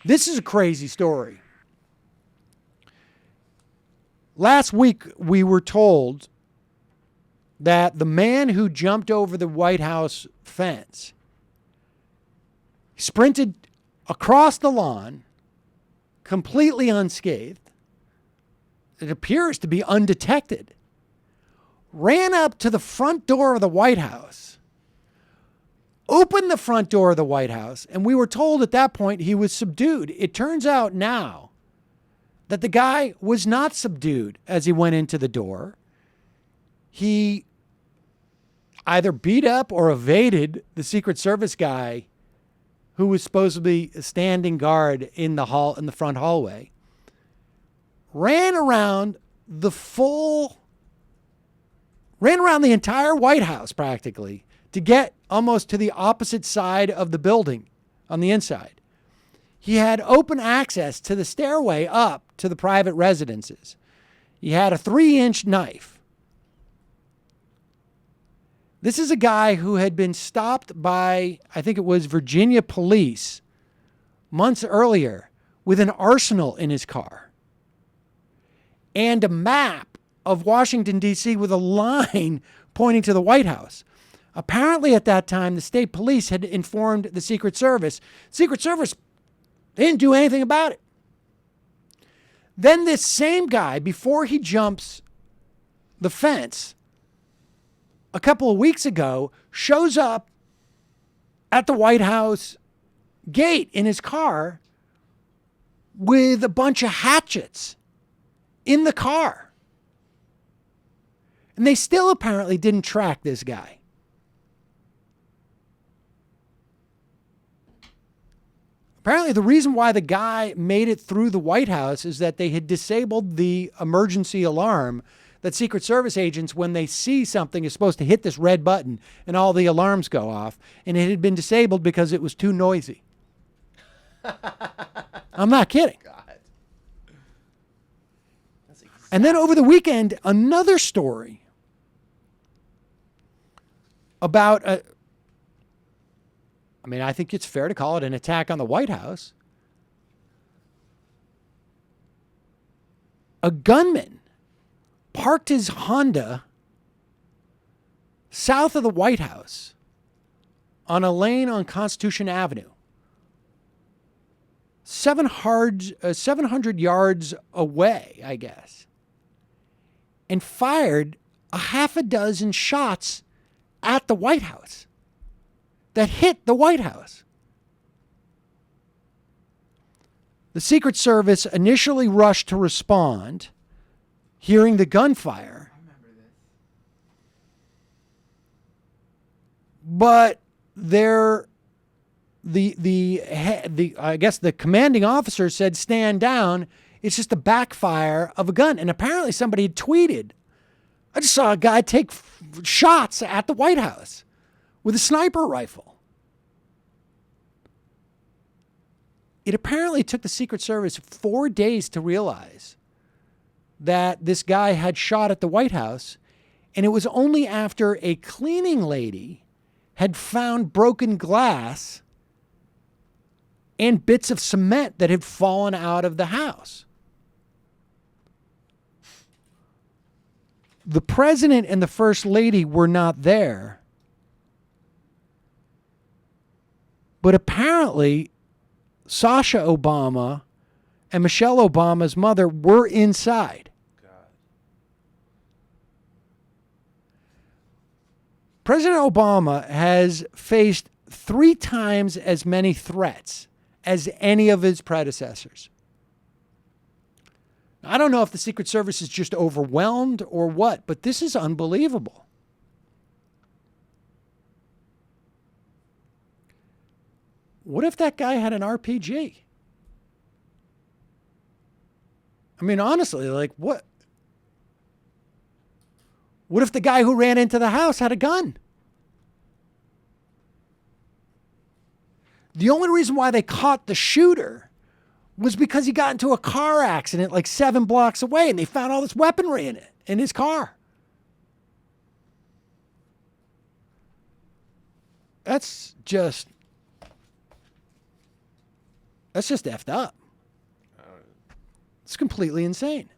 This is a crazy story. Last week, we were told that the man who jumped over the White House fence sprinted across the lawn, completely unscathed. It appears to be undetected. Ran up to the front door of the White House, opened the front door of the White House, and we were told at that point he was subdued. It turns out now that the guy was not subdued as he went into the door. He either beat up or evaded the Secret Service guy who was supposed to be standing guard in the front hallway. Ran around the entire White House practically to get almost to the opposite side of the building on the inside. He had open access to the stairway up to the private residences. He had a 3-inch knife. This is a guy who had been stopped by, I think it was Virginia police months earlier with an arsenal in his car and a map of Washington, D.C. with a line pointing to the White House. Apparently at that time, the state police had informed the Secret Service. Secret Service didn't do anything about it. Then this same guy, before he jumps the fence, a couple of weeks ago, shows up at the White House gate in his car with a bunch of hatchets in the car. And they still apparently didn't track this guy. Apparently, the reason why the guy made it through the White House is that they had disabled the emergency alarm that Secret Service agents, when they see something, is supposed to hit this red button and all the alarms go off. And it had been disabled because it was too noisy. I'm not kidding. God. That's exactly. And then over the weekend, another story about I think it's fair to call it an attack on the White House. A gunman parked his Honda south of the White House on a lane on Constitution Avenue, 700 yards away, I guess, and fired a half a dozen shots at the White House that hit the White House. The Secret Service initially rushed to respond, hearing the gunfire. I remember this. But I guess the commanding officer said, "Stand down. It's just the backfire of a gun." And apparently somebody had tweeted, "I just saw a guy take shots at the White House with a sniper rifle." It apparently took the Secret Service 4 days to realize that this guy had shot at the White House, and it was only after a cleaning lady had found broken glass and bits of cement that had fallen out of the house. The president and the first lady were not there, but apparently Sasha Obama and Michelle Obama's mother were inside. God. President Obama has faced 3 times as many threats as any of his predecessors. I don't know if the Secret Service is just overwhelmed or what, but this is unbelievable. What if that guy had an RPG? I mean, honestly, like what? What if the guy who ran into the house had a gun? The only reason why they caught the shooter was because he got into a car accident like 7 blocks away and they found all this weaponry in his car. That's That's just effed up. It's completely insane.